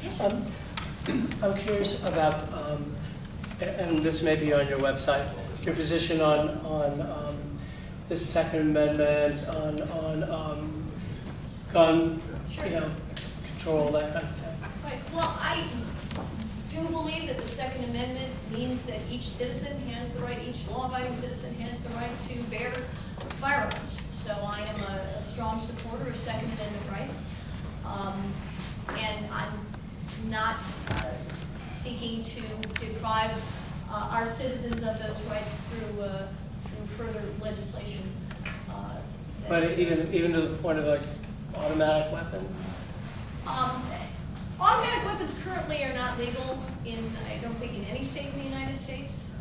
Yes, sir. I'm curious about, and this may be on your website, your position on the Second Amendment, on gun, Sure. Control, that kind of thing. Right. Well, I do believe that the Second Amendment means that each citizen has the right, each law-abiding citizen has the right to bear firearms. So I am a strong supporter of Second Amendment rights. And I'm not seeking to deprive our citizens of those rights through further legislation. But even to the point of like automatic weapons? Automatic weapons currently are not legal I don't think, in any state in the United States.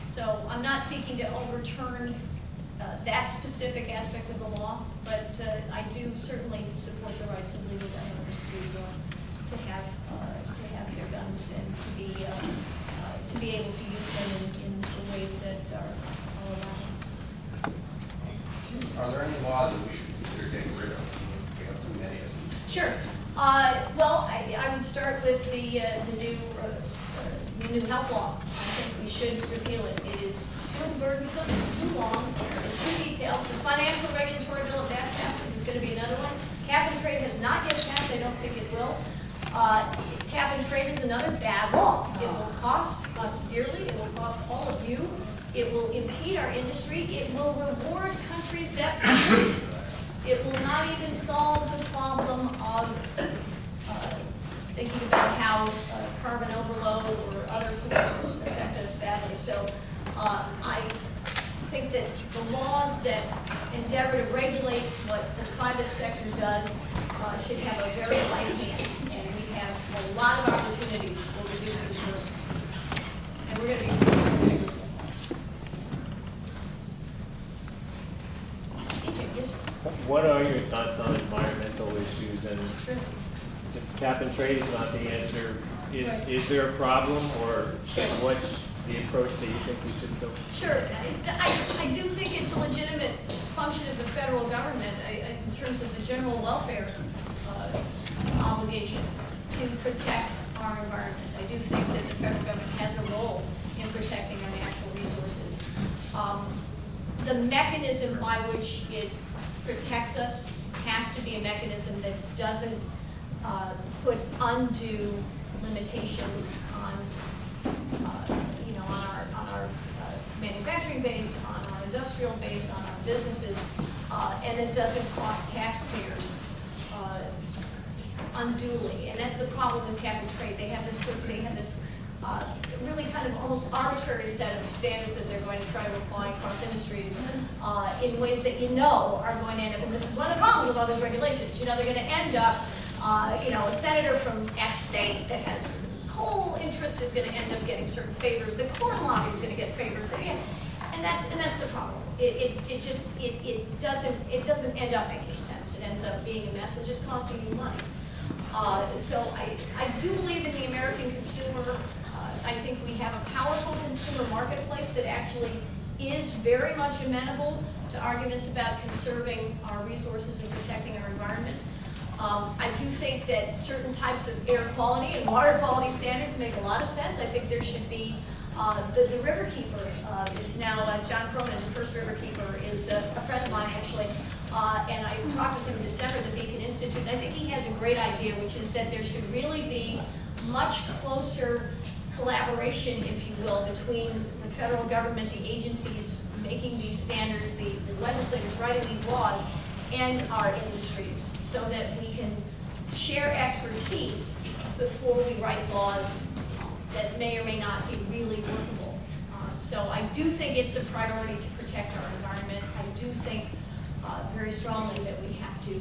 So I'm not seeking to overturn that specific aspect of the law, but I do certainly support the rights of legal gun owners to have their guns and to be able to use them in the ways that are allowed. Are there any laws that we should consider getting rid of? We have too many of them. Sure. Well, I would start with the new health law. I think we should repeal it. It is too burdensome, it's too long, it's too detailed. The financial regulatory bill, if that passes, is going to be another one. Cap and trade has not yet passed. I don't think it will. Cap and trade is another bad law. It will cost us dearly. It will cost all of you. It will impede our industry. It will reward countries that pollute. It will not even solve the problem of thinking about how carbon overload or other pollutants affect us badly. So I think that the laws that endeavor to regulate what the private sector does should have a very light hand, and we have a lot of opportunities for reducing burdens. And we're going to be pursuing vigorously. Yes, sir. What are your thoughts on environmental issues? And Sure. if cap and trade is not the answer, Right. is there a problem, or what's the approach that you think we should go? Sure. I do think it's a legitimate function of the federal government in terms of the general welfare obligation to protect our environment. I do think that the federal government has a role in protecting our natural resources. The mechanism by which it protects us has to be a mechanism that doesn't put undue limitations on our manufacturing base, on our industrial base, on our businesses, and it doesn't cost taxpayers unduly. And that's the problem with cap and trade. They have this really kind of almost arbitrary set of standards that they're going to try to apply across industries in ways that are going to end up, and this is one of the problems with all these regulations, they're going to end up, a senator from X state that has coal interests is going to end up getting certain favors, the corn lobby is going to get favors, and that's the problem. It doesn't end up making sense. It ends up being a mess and just costing you money. So I do believe in the American consumer. I think we have a powerful consumer marketplace that actually is very much amenable to arguments about conserving our resources and protecting our environment. I do think that certain types of air quality and water quality standards make a lot of sense. I think there should be the river keeper is now John Cronin, the first river keeper, is a friend of mine actually. And I talked with him in December at the Beacon Institute, and I think he has a great idea, which is that there should really be much closer collaboration, if you will, between the federal government, the agencies making these standards, the legislators writing these laws, and our industries, so that we can share expertise before we write laws that may or may not be really workable. So I do think it's a priority to protect our environment. I do think very strongly that we have to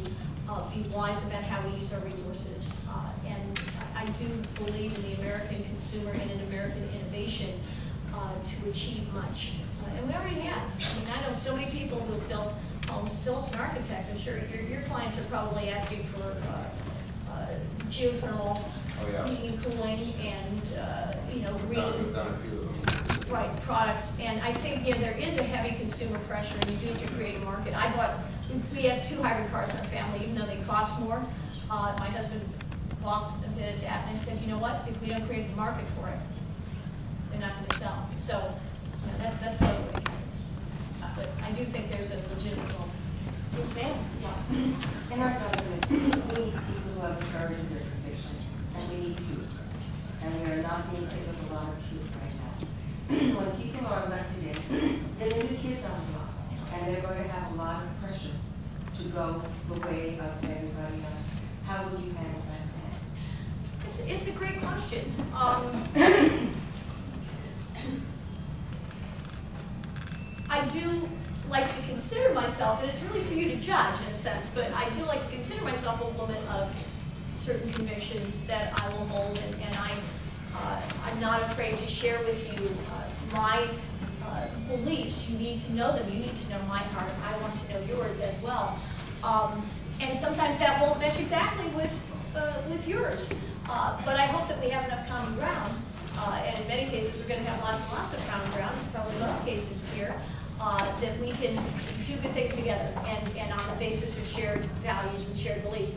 be wise about how we use our resources. And I do believe in the American consumer and in American innovation to achieve much. And we already have. I mean, I know so many people who have built homes. Philip's an architect. I'm sure your clients are probably asking for geothermal heating and cooling and green products. And I think there is a heavy consumer pressure, and you do have to create a market. We have 2 hybrid cars in our family, even though they cost more. My husband balked a bit at that, and I said, you know what, if we don't create the market for it, they're not going to sell. So, you know, that's one of the way it happens. But I do think there's a legitimate role. Yes, ma'am? Yeah. In our government, we need people who have courage in their convictions, and we need truth. And we are not being given a lot of truth right now. When people are elected in, they're the new kids on the block, and they're going to have a lot of pressure to go the way of everybody else. How would you handle that? It's a great question. I do like to consider myself, and it's really for you to judge in a sense, but I do like to consider myself a woman of certain convictions that I will hold, and I'm not afraid to share with you my beliefs. You need to know them. You need to know my heart. I want to know yours as well. And sometimes that won't mesh exactly with yours. But I hope that we have enough common ground, and in many cases we're going to have lots and lots of common ground, probably most cases here, that we can do good things together, and on the basis of shared values and shared beliefs.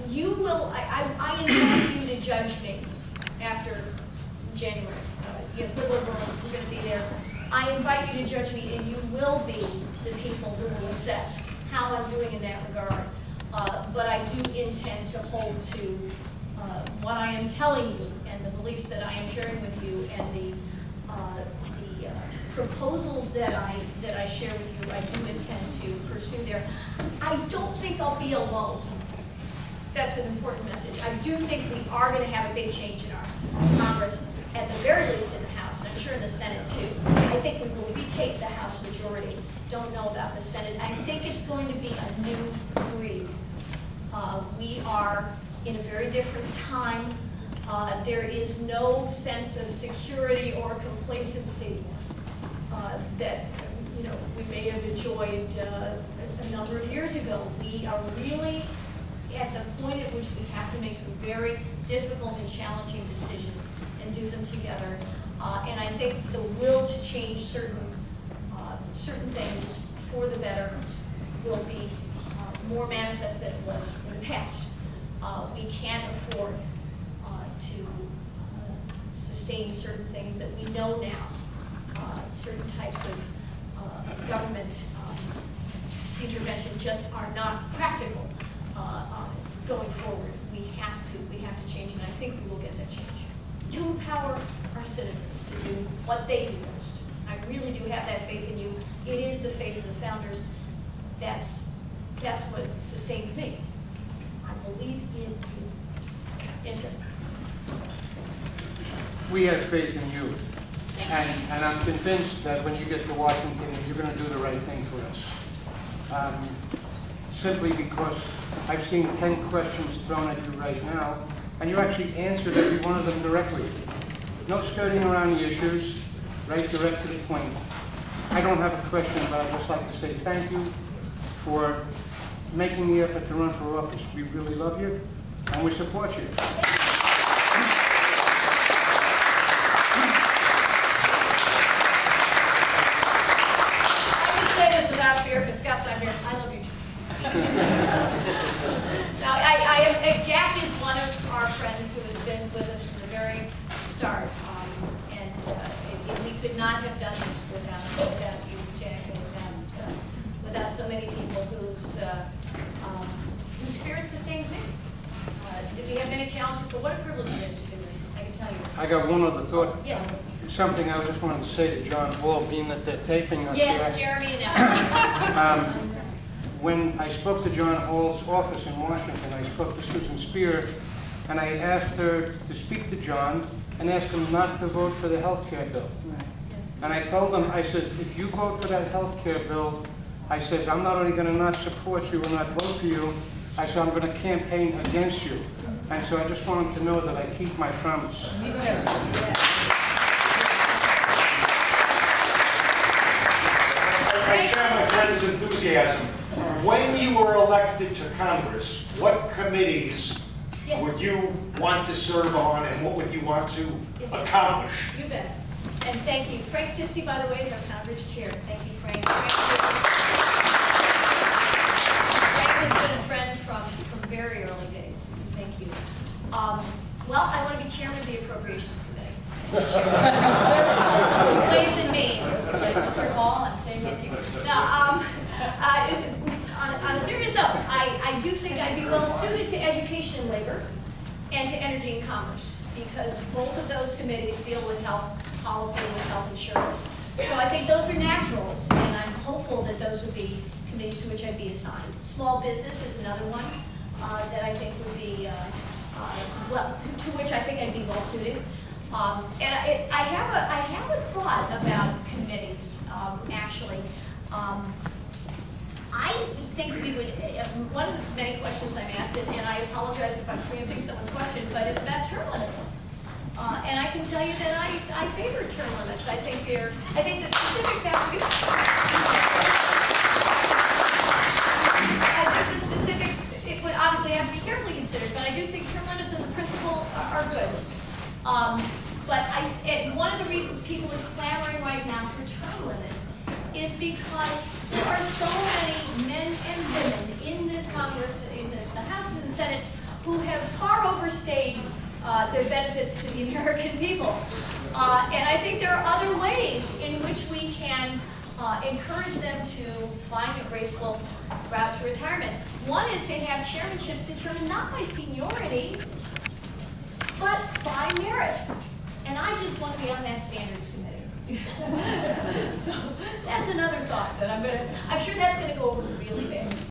You will, I invite you to judge me after January. You know, we're going to be there. I invite you to judge me, and you will be the people who will assess how I'm doing in that regard. But I do intend to hold to what I am telling you and the beliefs that I am sharing with you, and the proposals that I share with you. I do intend to pursue there. I don't think I'll be alone. That's an important message. I do think we are going to have a big change in our Congress, at the very least in the House, and I'm sure in the Senate too. I think we will retake the House majority. Don't know about the Senate. I think it's going to be a new breed. We are in a very different time. There is no sense of security or complacency that we may have enjoyed a number of years ago. We are really at the point at which we have to make some very difficult and challenging decisions and do them together. And I think the will to change certain things for the better will be more manifest than it was in the past. We can't afford to sustain certain things that we know now. Certain types of government intervention just are not practical going forward. We have to change, and I think we will get that change. To empower our citizens to do what they do best. I really do have that faith in you. It is the faith of the founders. That's what sustains me. I believe in you. Yes, sir. We have faith in you. And I'm convinced that when you get to Washington, you're going to do the right thing for us. Simply because I've seen 10 questions thrown at you right now, and you actually answered every one of them directly. No skirting around the issues, right direct to the point. I don't have a question, but I'd just like to say thank you for making the effort to run for office. We really love you, and we support you. Without fear, because Scott's not here. I love you, now, Jack is one of our friends who has been with us from the very start, and we could not have done this without you, Jack, and without so many people whose spirit sustains me. Did we have many challenges? But what a privilege it is to do this, I can tell you. I got one other thought. Yes. Something I just wanted to say to John Hall, being that they're taping us Yes, here. Jeremy and When I spoke to John Hall's office in Washington, I spoke to Susan Spear, and I asked her to speak to John and ask him not to vote for the health care bill. And I told him, I said, if you vote for that health care bill, I said, I'm not only going to not support you and not vote for you, I said, I'm going to campaign against you. And so I just want him to know that I keep my promise. Me too. Yeah. I share my friend's enthusiasm. When you were elected to Congress, what committees would you want to serve on, and what would you want to accomplish? You bet. And thank you. Frank Sisti, by the way, is our Congress chair. Thank you, Frank. Frank has been a friend from Ways and means, like Mr. Hall, I'm saying that to you. No, on a serious note, I do think I'd be well suited to education and labor and to energy and commerce, because both of those committees deal with health policy and with health insurance. So I think those are naturals, and I'm hopeful that those would be committees to which I'd be assigned. Small business is another one that I think would be, well, to which I think I'd be well suited. And I have a thought about committees, actually. I think we would, one of the many questions I'm asked, and I apologize if I'm preempting someone's question, but it's about term limits. And I can tell you that I favor term limits. I think the specifics have to be. I think the specifics, it would obviously have to be carefully considered, but I do think term limits as a principle are good. But one of the reasons people are clamoring right now for term limits is because there are so many men and women in this Congress, in the House and the Senate, who have far overstayed their benefits to the American people. And I think there are other ways in which we can encourage them to find a graceful route to retirement. One is to have chairmanships determined not by seniority, but by merit. And I just want to be on that standards committee. So that's another thought that I'm sure that's gonna go over really big.